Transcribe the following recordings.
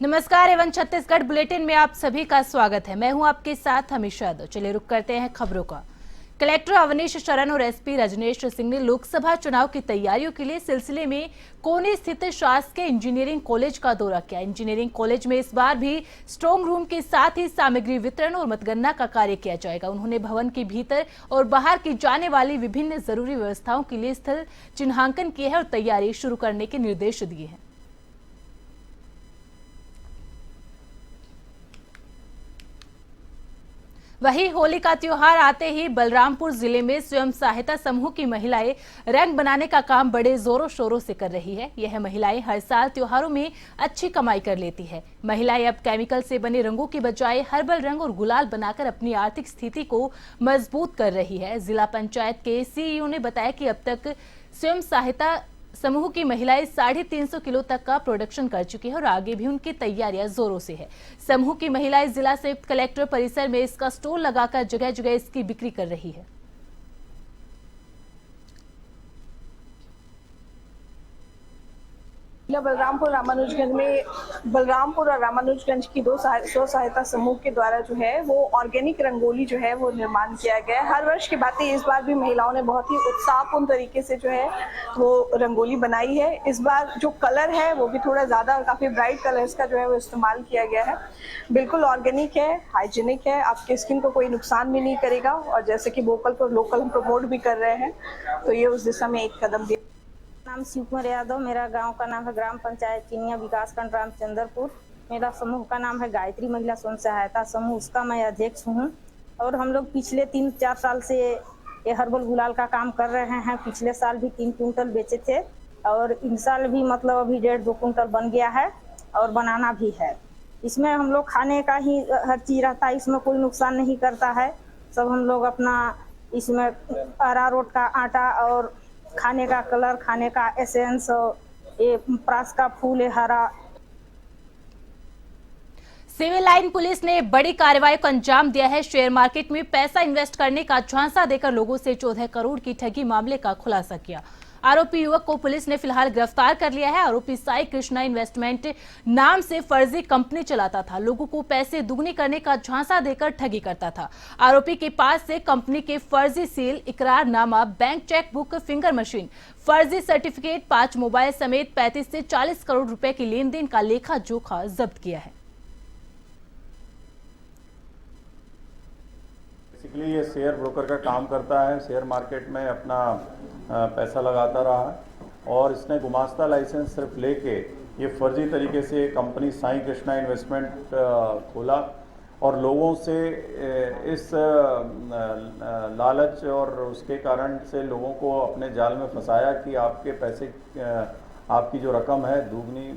नमस्कार एवं छत्तीसगढ़ बुलेटिन में आप सभी का स्वागत है। मैं हूं आपके साथ हमेशा यादव। चलिए रुक करते हैं खबरों का। कलेक्टर अवनीश शरण और एसपी रजनेश सिंह ने लोकसभा चुनाव की तैयारियों के लिए सिलसिले में कोनी स्थित शासकीय इंजीनियरिंग कॉलेज का दौरा किया। इंजीनियरिंग कॉलेज में इस बार भी स्ट्रांग रूम के साथ ही सामग्री वितरण और मतगणना का कार्य किया जाएगा। उन्होंने भवन के भीतर और बाहर की जाने वाली विभिन्न जरूरी व्यवस्थाओं के लिए स्थल चिन्हांकन किए हैं और तैयारी शुरू करने के निर्देश दिए हैं। वही होली का त्योहार आते ही बलरामपुर जिले में स्वयं सहायता समूह की महिलाएं रंग बनाने का काम बड़े जोरों शोरों से कर रही है। यह महिलाएं हर साल त्योहारों में अच्छी कमाई कर लेती है। महिलाएं अब केमिकल से बने रंगों की बजाय हर्बल रंग और गुलाल बनाकर अपनी आर्थिक स्थिति को मजबूत कर रही है। जिला पंचायत के सीईओ ने बताया कि अब तक स्वयं सहायता समूह की महिलाएं 350 किलो तक का प्रोडक्शन कर चुकी है और आगे भी उनकी तैयारियां जोरों से है। समूह की महिलाएं जिला संयुक्त कलेक्टर परिसर में इसका स्टॉल लगाकर जगह जगह इसकी बिक्री कर रही है। बलरामपुर और रामानुजगंज की दो स्व सहायता समूह के द्वारा जो है वो ऑर्गेनिक रंगोली जो है वो निर्माण किया गया है। हर वर्ष की बात है, इस बार भी महिलाओं ने बहुत ही उत्साहपूर्ण तरीके से जो है वो रंगोली बनाई है। इस बार जो कलर है वो भी थोड़ा ज़्यादा काफ़ी ब्राइट कलर्स का जो है वो इस्तेमाल किया गया है। बिल्कुल ऑर्गेनिक है, हाइजीनिक है, आपकी स्किन को कोई नुकसान भी नहीं करेगा। और जैसे कि वोकल फॉर लोकल हम प्रमोट भी कर रहे हैं, तो ये उस दिशा में एक कदम दिया। नाम शिव कुमार यादव, मेरा गांव का नाम है ग्राम पंचायत चिनिया विकासखंड रामचंद्रपुर। मेरा समूह का नाम है गायत्री महिला स्वयं सहायता समूह, उसका मैं अध्यक्ष हूँ। और हम लोग पिछले 3-4 साल से ये हर्बल गुलाल का काम कर रहे हैं। पिछले साल भी 3 कुंटल बेचे थे और इस साल भी मतलब अभी 1.5-2 कुंटल बन गया है और बनाना भी है। इसमें हम लोग खाने का ही हर चीज़ रहता है, इसमें कोई नुकसान नहीं करता है। सब हम लोग अपना इसमें अरारोट का आटा और खाने का कलर, खाने का एसेंस, ये प्रास का फूल है हरा। सिविल लाइन पुलिस ने बड़ी कार्रवाई को अंजाम दिया है। शेयर मार्केट में पैसा इन्वेस्ट करने का झांसा देकर लोगों से 14 करोड़ की ठगी मामले का खुलासा किया। आरोपी युवक को पुलिस ने फिलहाल गिरफ्तार कर लिया है। आरोपी साई कृष्णा इन्वेस्टमेंट नाम से फर्जी कंपनी चलाता था, लोगों को पैसे दुगने करने का झांसा देकर ठगी करता था। आरोपी के पास से कंपनी के फर्जी सील, इकरारनामा, bank cheque book, finger machine, फर्जी सर्टिफिकेट, 5 मोबाइल समेत 35 से 40 करोड़ रुपए की लेन देन का लेखा जोखा जब्त किया है। बेसिकली ये शेयर ब्रोकर का काम करता है, शेयर मार्केट में अपना पैसा लगाता रहा है और इसने गुमास्ता लाइसेंस सिर्फ लेके ये फर्जी तरीके से कंपनी साई कृष्णा इन्वेस्टमेंट खोला और लोगों से इस लालच और उसके कारण से लोगों को अपने जाल में फंसाया कि आपके पैसे, आपकी जो रकम है दुगनी।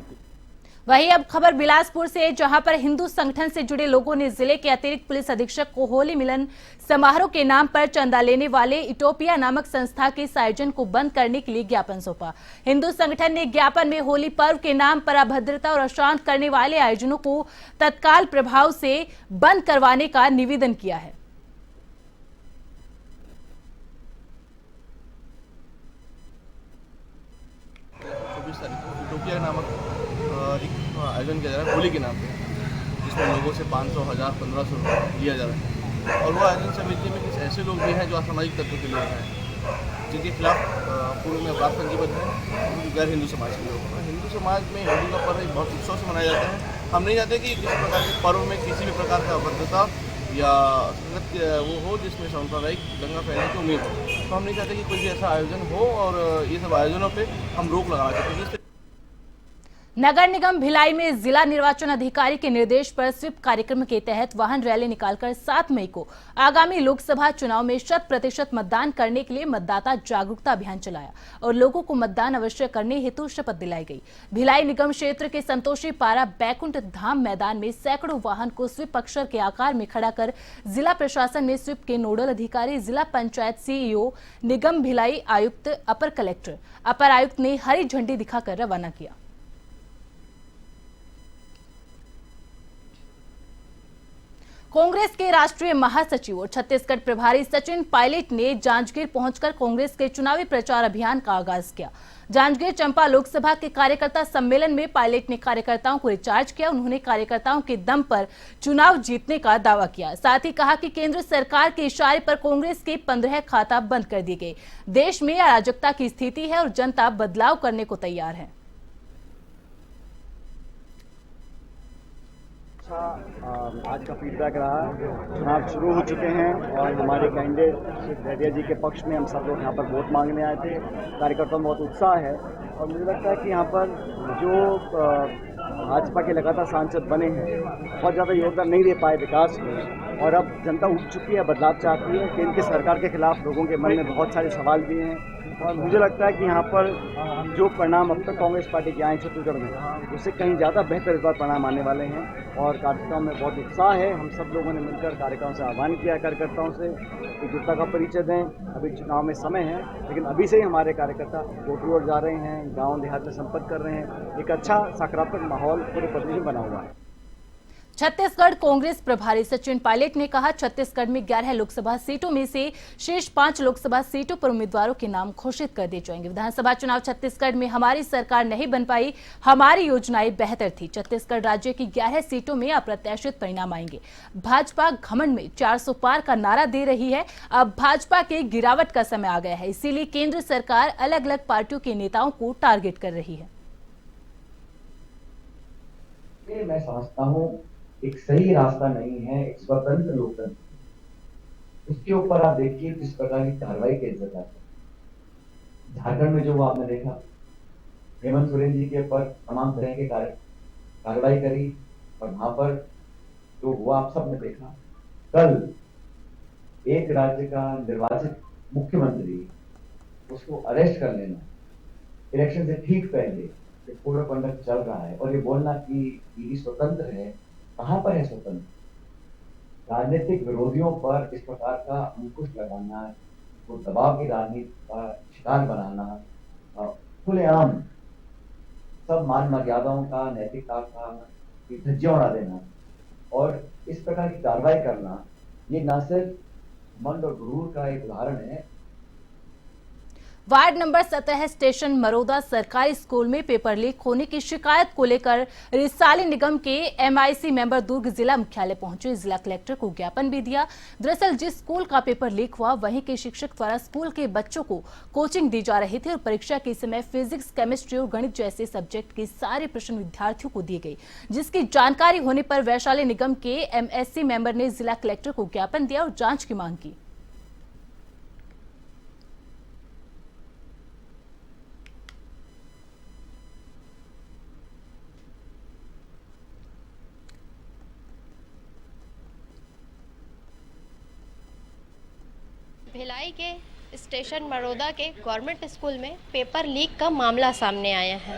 वहीं अब खबर बिलासपुर से, जहां पर हिंदू संगठन से जुड़े लोगों ने जिले के अतिरिक्त पुलिस अधीक्षक को होली मिलन समारोह के नाम पर चंदा लेने वाले इटोपिया नामक संस्था के इस आयोजन को बंद करने के लिए ज्ञापन सौंपा। हिंदू संगठन ने ज्ञापन में होली पर्व के नाम पर अभद्रता और अशांत करने वाले आयोजनों को तत्काल प्रभाव से बंद करवाने का निवेदन किया है। इटोपिया नामक एक आयोजन किया जा रहा है होली के नाम पे, जिसमें लोगों से 500, 1000, 1500 रुपये लिया जा रहा है। और वो आयोजन समिति में कुछ ऐसे लोग भी हैं जो असामाजिक तत्व के लोग हैं, जिनके खिलाफ पूर्व में अपराध पंजीबद्ध है, गैर हिंदू समाज के लोग हैं। हिंदू समाज में होली का पर्व बहुत उत्सव से मनाया जाता है। हम नहीं चाहते कि किसी प्रकार के पर्व में किसी भी प्रकार का अभद्रता या वो हो जिसमें सांप्रदायिक दंगा फैलने की उम्मीद हो। तो हम नहीं चाहते कि कोई भी ऐसा आयोजन हो और ये सब आयोजनों पर हम रोक लगाना चाहते हैं। नगर निगम भिलाई में जिला निर्वाचन अधिकारी के निर्देश पर स्वीप कार्यक्रम के तहत वाहन रैली निकालकर 7 मई को आगामी लोकसभा चुनाव में 100% मतदान करने के लिए मतदाता जागरूकता अभियान चलाया और लोगों को मतदान अवश्य करने हेतु शपथ दिलाई गई। भिलाई निगम क्षेत्र के संतोषी पारा बैकुंठ धाम मैदान में सैकड़ों वाहन को स्वीप अक्षर के आकार में खड़ा कर जिला प्रशासन ने स्वीप के नोडल अधिकारी, जिला पंचायत सीईओ, निगम भिलाई आयुक्त, अपर कलेक्टर, अपर आयुक्त ने हरी झंडी दिखाकर रवाना किया। कांग्रेस के राष्ट्रीय महासचिव और छत्तीसगढ़ प्रभारी सचिन पायलट ने जांजगीर पहुंचकर कांग्रेस के चुनावी प्रचार अभियान का आगाज किया। जांजगीर चंपा लोकसभा के कार्यकर्ता सम्मेलन में पायलट ने कार्यकर्ताओं को रिचार्ज किया। उन्होंने कार्यकर्ताओं के दम पर चुनाव जीतने का दावा किया। साथ ही कहा कि केंद्र सरकार के इशारे पर कांग्रेस के 15 खाता बंद कर दिए गए। देश में अराजकता की स्थिति है और जनता बदलाव करने को तैयार है। आज का फीडबैक रहा। चुनाव शुरू हो चुके हैं और हमारे कैंडिडेट श्री डहरिया जी के पक्ष में हम सब लोग यहाँ पर वोट मांगने आए थे। कार्यकर्ताओं में बहुत उत्साह है और मुझे लगता है कि यहाँ पर जो भाजपा के लगातार सांसद बने हैं बहुत ज़्यादा योगदान नहीं दे पाए विकास में, और अब जनता उठ चुकी है, बदलाव चाहती है। केंद्र की सरकार के खिलाफ लोगों के मन में बहुत सारे सवाल भी हैं और मुझे लगता है कि यहाँ पर जो परिणाम अब तक कांग्रेस पार्टी के आए छत्तीसगढ़ में, उससे कहीं ज़्यादा बेहतर इस बार परिणाम आने वाले हैं और कार्यकर्ताओं में बहुत उत्साह है। हम सब लोगों ने मिलकर कार्यकर्ताओं से आह्वान किया, कार्यकर्ताओं से एकजुटता का परिचय दें। अभी चुनाव में समय है, लेकिन अभी से ही हमारे कार्यकर्ता वोट रोड जा रहे हैं, गाँव देहात में संपर्क कर रहे हैं। एक अच्छा सकारात्मक माहौल पूरे प्रदेश में बना हुआ है। छत्तीसगढ़ कांग्रेस प्रभारी सचिन पायलट ने कहा, छत्तीसगढ़ में 11 लोकसभा सीटों में से शेष 5 लोकसभा सीटों पर उम्मीदवारों के नाम घोषित कर दिए जाएंगे। विधानसभा चुनाव छत्तीसगढ़ में हमारी सरकार नहीं बन पाई, हमारी योजनाएं बेहतर थी। छत्तीसगढ़ राज्य की 11 सीटों में अप्रत्याशित परिणाम आएंगे। भाजपा घमंड में 400 पार का नारा दे रही है। अब भाजपा के गिरावट का समय आ गया है, इसीलिए केंद्र सरकार अलग अलग पार्टियों के नेताओं को टारगेट कर रही है। मैं समझता हूँ एक सही रास्ता नहीं है एक स्वतंत्र लोकतंत्र। उसके ऊपर आप देखिए किस प्रकार की कार्रवाई की इज्जत आती है। झारखंड में जो वो आपने देखा, हेमंत सोरेन जी के ऊपर तमाम तरह के कार्रवाई करी और वहां पर जो हुआ आप सब ने देखा। कल एक राज्य का निर्वाचित मुख्यमंत्री, उसको अरेस्ट कर लेना इलेक्शन से ठीक पहले कोड ऑफ कंडक्ट चल रहा है और ये बोलना कि ईडी स्वतंत्र है, कहां पर है स्वतंत्र? राजनीतिक विरोधियों पर इस प्रकार का अंकुश लगाना, वो दबाव की राजनीति का शिकार बनाना, खुलेआम सब मान मर्यादाओं का, नैतिकता का धज्जियां उड़ा देना और इस प्रकार की कार्रवाई करना, ये न सिर्फ मंद और गुरूर का एक उदाहरण है। वार्ड नंबर 17 स्टेशन मरोदा सरकारी स्कूल में पेपर लीक होने की शिकायत को लेकर रिसाली निगम के एमआईसी मेंबर दुर्ग जिला मुख्यालय पहुंचे। जिला कलेक्टर को ज्ञापन भी दिया। दरअसल जिस स्कूल का पेपर लीक हुआ, वहीं के शिक्षक द्वारा स्कूल के बच्चों को कोचिंग दी जा रही थी और परीक्षा के समय फिजिक्स, केमिस्ट्री और गणित जैसे सब्जेक्ट के सारे प्रश्न विद्यार्थियों को दिए गए, जिसकी जानकारी होने पर वैशाली निगम के एमएससी मेंबर ने जिला कलेक्टर को ज्ञापन दिया और जांच की मांग की। भिलाई के स्टेशन मरोदा के गवर्नमेंट स्कूल में पेपर लीक का मामला सामने आया है।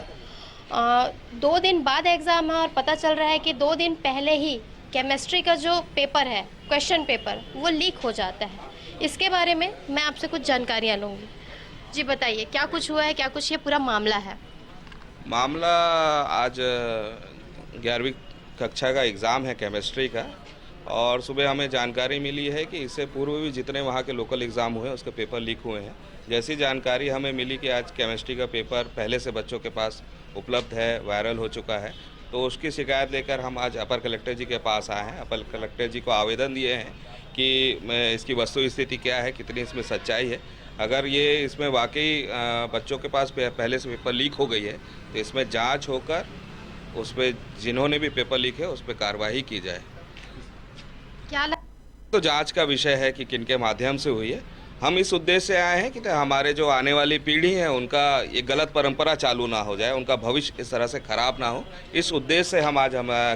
2 दिन बाद एग्ज़ाम है और पता चल रहा है कि 2 दिन पहले ही केमिस्ट्री का जो पेपर है, क्वेश्चन पेपर, वो लीक हो जाता है। इसके बारे में मैं आपसे कुछ जानकारियाँ लूँगी। जी बताइए, क्या कुछ हुआ है, क्या कुछ ये पूरा मामला है? मामला आज 11वीं कक्षा का एग्ज़ाम है केमिस्ट्री का, और सुबह हमें जानकारी मिली है कि इससे पूर्व भी जितने वहाँ के लोकल एग्ज़ाम हुए उसके पेपर लीक हुए हैं। जैसी जानकारी हमें मिली कि आज केमिस्ट्री का पेपर पहले से बच्चों के पास उपलब्ध है, वायरल हो चुका है, तो उसकी शिकायत लेकर हम आज अपर कलेक्टर जी के पास आए हैं। अपर कलेक्टर जी को आवेदन दिए हैं कि इसकी वस्तु स्थिति क्या है, कितनी इसमें सच्चाई है। अगर ये इसमें वाकई बच्चों के पास पहले से पेपर लीक हो गई है तो इसमें जाँच होकर उस पर जिन्होंने भी पेपर लीक है उस पर कार्रवाई की जाए। क्या तो जांच का विषय है कि किनके माध्यम से हुई है। हम इस उद्देश्य से आए हैं कि हमारे जो आने वाली पीढ़ी है उनका ये गलत परंपरा चालू ना हो जाए, उनका भविष्य इस तरह से खराब ना हो। इस उद्देश्य से हम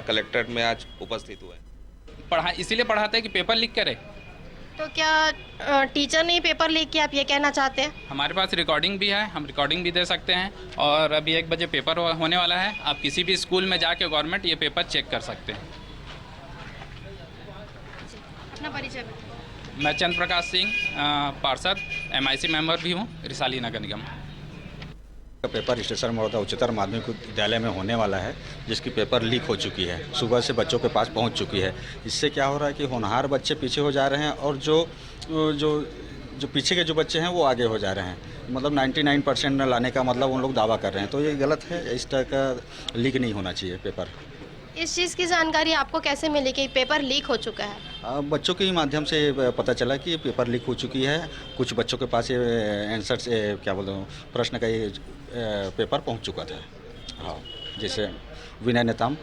कलेक्ट्रेट में आज उपस्थित हुए। इसीलिए पढ़ाते हैं कि पेपर लीक करे। तो क्या टीचर ने पेपर लीक किया, आप ये कहना चाहते हैं? हमारे पास रिकॉर्डिंग भी है, हम रिकॉर्डिंग भी दे सकते हैं। और अभी 1 बजे पेपर होने वाला है। आप किसी भी स्कूल में जाके गवर्नमेंट ये पेपर चेक कर सकते हैं। अपना परिचय बताइए। मैं चंद्र प्रकाश सिंह, पार्षद, एमआईसी मेंबर भी हूँ, रिसाली नगर निगम। पेपर स्टेशन मरोदा उच्चतर माध्यमिक विद्यालय में होने वाला है, जिसकी पेपर लीक हो चुकी है, सुबह से बच्चों के पास पहुंच चुकी है। इससे क्या हो रहा है कि होनहार बच्चे पीछे हो जा रहे हैं और जो पीछे के जो बच्चे हैं वो आगे हो जा रहे हैं। मतलब 99% लाने का मतलब उन लोग दावा कर रहे हैं, तो ये गलत है। इस तरह का लीक नहीं होना चाहिए पेपर। इस चीज़ की जानकारी आपको कैसे मिली कि पेपर लीक हो चुका है? बच्चों के ही माध्यम से पता चला कि पेपर लीक हो चुकी है। कुछ बच्चों के पास ये आंसर से क्या बोलते हैं प्रश्न का ये पेपर पहुंच चुका था। हाँ, जैसे विनय नेताम,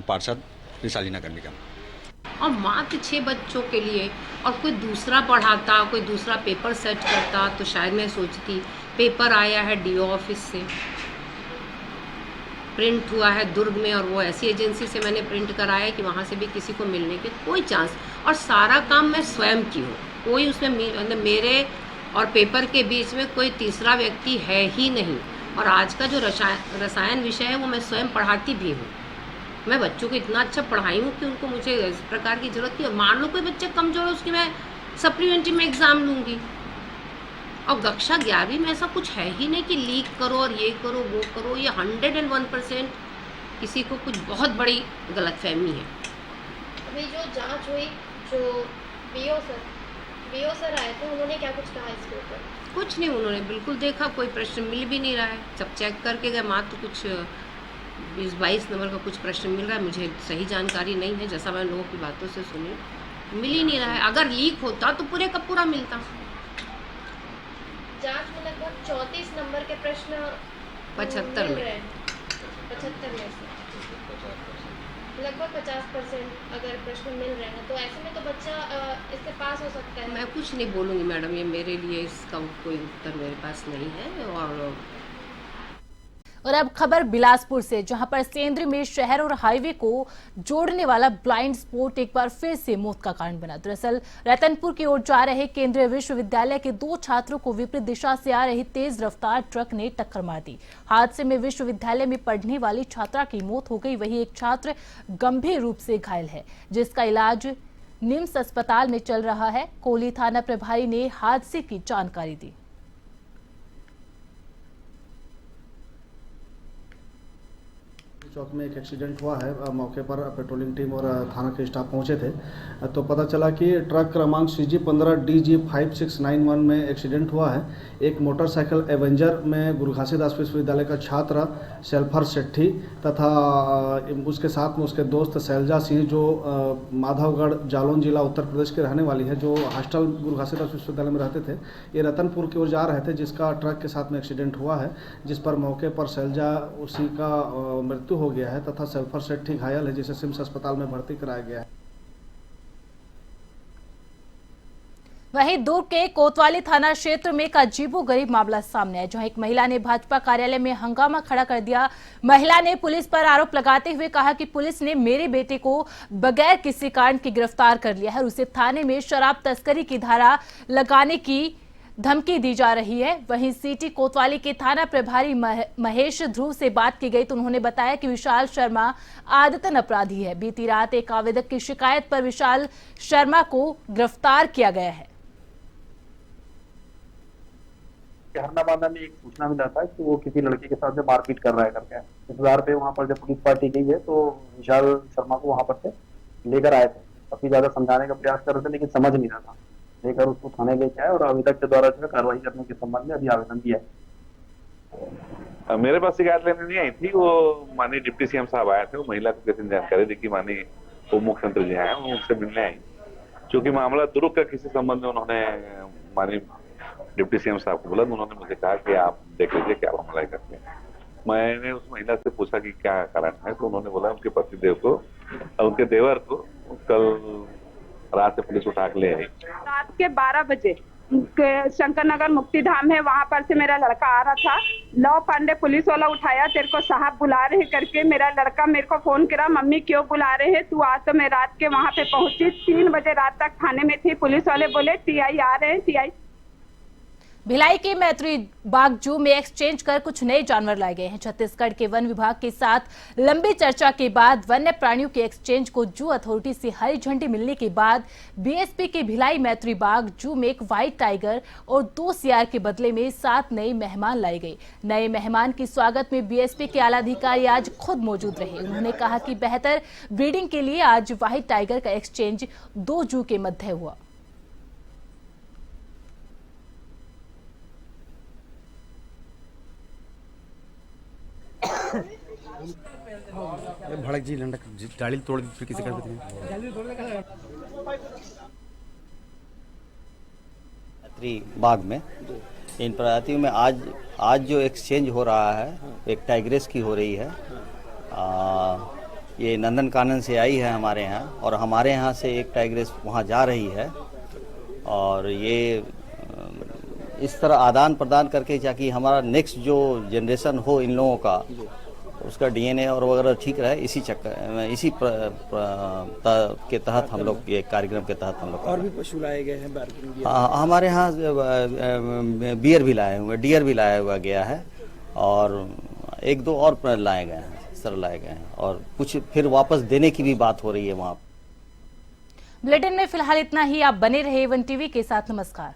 पार्षद रिसाली नगर निगम। और मात्र 6 बच्चों के लिए और कोई दूसरा पढ़ाता, कोई दूसरा पेपर सेट करता तो शायद मैं सोचती। पेपर आया है डीओ ऑफिस से, प्रिंट हुआ है दुर्ग में, और वो ऐसी एजेंसी से मैंने प्रिंट कराया कि वहाँ से भी किसी को मिलने के कोई चांस, और सारा काम मैं स्वयं की हूँ। कोई उसमें मतलब मेरे और पेपर के बीच में कोई तीसरा व्यक्ति है ही नहीं। और आज का जो रसायन विषय है वो मैं स्वयं पढ़ाती भी हूँ। मैं बच्चों को इतना अच्छा पढ़ाई हूँ कि उनको मुझे इस प्रकार की ज़रूरत नहीं है। मान लो कोई बच्चा कमज़ोर है, उसकी मैं सप्लीमेंट्री में एग्ज़ाम लूँगी। और कक्षा 11वीं में ऐसा कुछ है ही नहीं कि लीक करो और ये करो वो करो। ये 101% किसी को कुछ बहुत बड़ी गलतफहमी है। अभी जो जांच हुई, जो बीओ सर आए थे, उन्होंने क्या कुछ कहा इसके ऊपर? कुछ नहीं, उन्होंने बिल्कुल देखा, कोई प्रश्न मिल भी नहीं रहा है। सब चेक करके गए, मात्र कुछ 20-22 नंबर का कुछ प्रश्न मिल रहा है। मुझे सही जानकारी नहीं है, जैसा मैं लोगों की बातों से सुनी, मिल ही नहीं रहा है। अगर लीक होता तो पूरे का पूरा मिलता। जांच में लगभग 34 नंबर के प्रश्न 75 में 75 में से लगभग 50% अगर प्रश्न मिल रहे हैं, तो ऐसे में तो बच्चा इससे पास हो सकता है। मैं कुछ नहीं बोलूँगी मैडम, ये मेरे लिए इसका कोई उत्तर मेरे पास नहीं है। और अब खबर बिलासपुर से, जहां पर सेंद्र में शहर और हाईवे को जोड़ने वाला ब्लाइंड स्पॉट एक बार फिर से मौत का कारण बना। दरअसल रतनपुर की ओर जा रहे केंद्रीय विश्वविद्यालय के 2 छात्रों को विपरीत दिशा से आ रही तेज रफ्तार ट्रक ने टक्कर मार दी। हादसे में विश्वविद्यालय में पढ़ने वाली छात्रा की मौत हो गई, वहीं एक छात्र गंभीर रूप से घायल है, जिसका इलाज निम्स अस्पताल में चल रहा है। कोली थाना प्रभारी ने हादसे की जानकारी दी। चौक में एक एक्सीडेंट हुआ है। मौके पर पेट्रोलिंग टीम और थाना के स्टाफ पहुंचे थे, तो पता चला कि ट्रक क्रमांक CG15DG5691 में एक्सीडेंट हुआ है। एक मोटरसाइकिल एवेंजर में गुरु घासीदास विश्वविद्यालय का छात्र शेल्फर सेट्ठी तथा उसके साथ में उसके दोस्त शैलजा सिंह, जो माधवगढ़ जालौन जिला उत्तर प्रदेश के रहने वाली है, जो हॉस्टल गुरु घासीदास विश्वविद्यालय में रहते थे, ये रतनपुर की ओर जा रहे थे, जिसका ट्रक के साथ में एक्सीडेंट हुआ है, जिस पर मौके पर शैलजा उसी का मृत्यु हो गया है तथा शेल्फर सेट्ठी घायल है, जिसे सिम्स अस्पताल में भर्ती कराया गया है। वहीं दुर्ग के कोतवाली थाना क्षेत्र में एक अजीबोगरीब मामला सामने आया, जहां एक महिला ने भाजपा कार्यालय में हंगामा खड़ा कर दिया। महिला ने पुलिस पर आरोप लगाते हुए कहा कि पुलिस ने मेरे बेटे को बगैर किसी कारण के गिरफ्तार कर लिया है और उसे थाने में शराब तस्करी की धारा लगाने की धमकी दी जा रही है। वहीं सिटी कोतवाली के थाना प्रभारी महेश ध्रुव से बात की गई तो उन्होंने बताया कि विशाल शर्मा आदतन अपराधी है। बीती रात एक आवेदक की शिकायत पर विशाल शर्मा को गिरफ्तार किया गया है। हरनाबादा में एक सूचना मिला था कि वो किसी लड़के के साथ में मारपीट कर रहा है करके। इस आधार पे वहाँ पर जब पुलिस पार्टी गई है तो विशाल शर्मा को वहाँ पर से लेकर आए थे। काफी ज्यादा समझाने का प्रयास कर रहे थे, लेकिन समझ नहीं रहा था। लेकर उसको थाने लेके आए और आवेदक के द्वारा जो है कार्रवाई करने के संबंध में अभी आवेदन दिया है। मेरे पास शिकायत लेने नहीं आई थी, वो माननीय डिप्टी सीएम साहब आए थे, वो महिला को किसी ने जानकारी दी कि माननीय उप मुख्यमंत्री जी आए, उनसे मिलने आई। क्योंकि मामला दुर्ग का किसी संबंध में उन्होंने माननीय डिप्टी सीएम साहब को बोला, उन्होंने मुझे कहा कि आप देख लीजिए क्या मामला करते हैं। मैंने उस महिला से पूछा कि क्या कारण है, तो उन्होंने बोला उनके पतिदेव को और उनके देवर को कल रात से पुलिस उठा के ले आई। रात के 12 बजे शंकर नगर मुक्ति धाम है, वहाँ पर से मेरा लड़का आ रहा था। लव पांडे पुलिस वाला उठाया, तेरे को साहब बुला रहे करके। मेरा लड़का मेरे को फोन करा, मम्मी क्यों बुला रहे हैं तू आ। तो मैं रात के वहाँ पे पहुंची, 3 बजे रात तक थाने में थी। पुलिस वाले बोले टीआई आ रहे हैं, टीआई। भिलाई के मैत्री बाग जू में एक्सचेंज कर कुछ नए जानवर लाए गए हैं। छत्तीसगढ़ के वन विभाग के साथ लंबी चर्चा के बाद वन्य प्राणियों के एक्सचेंज को जू अथॉरिटी से हरी झंडी मिलने के बाद बीएसपी के भिलाई मैत्री बाग जू में एक व्हाइट टाइगर और 2 सियार के बदले में 7 नए मेहमान लाए गए। नए मेहमान के स्वागत में बीएसपी के आला अधिकारी आज खुद मौजूद रहे। उन्होंने कहा कि बेहतर ब्रीडिंग के लिए आज व्हाइट टाइगर का एक्सचेंज 2 जू के मध्य हुआ। भड़क जी लंडक जाली तोड़ दी फिर किसी का बाग में इन प्रजातियों में आज जो एक्सचेंज हो रहा है एक टाइग्रेस की हो रही है। ये नंदन कानन से आई है हमारे यहाँ और हमारे यहाँ से एक टाइग्रेस वहाँ जा रही है और ये इस तरह आदान प्रदान करके ताकि हमारा नेक्स्ट जो जनरेशन हो इन लोगों का उसका डीएनए और वगैरह ठीक रहे, इसी के तहत हम लोग ये कार्यक्रम के तहत हम लोग और भी पशु लाए गए हैं। हमारे यहाँ बियर भी लाए हुए, डियर भी लाया हुआ गया है और 1-2 और लाए गए हैं, इस तरह लाए गए हैं और कुछ फिर वापस देने की भी बात हो रही है वहाँ। बुलेटिन में फिलहाल इतना ही। आप बने रहे वन टीवी के साथ। नमस्कार।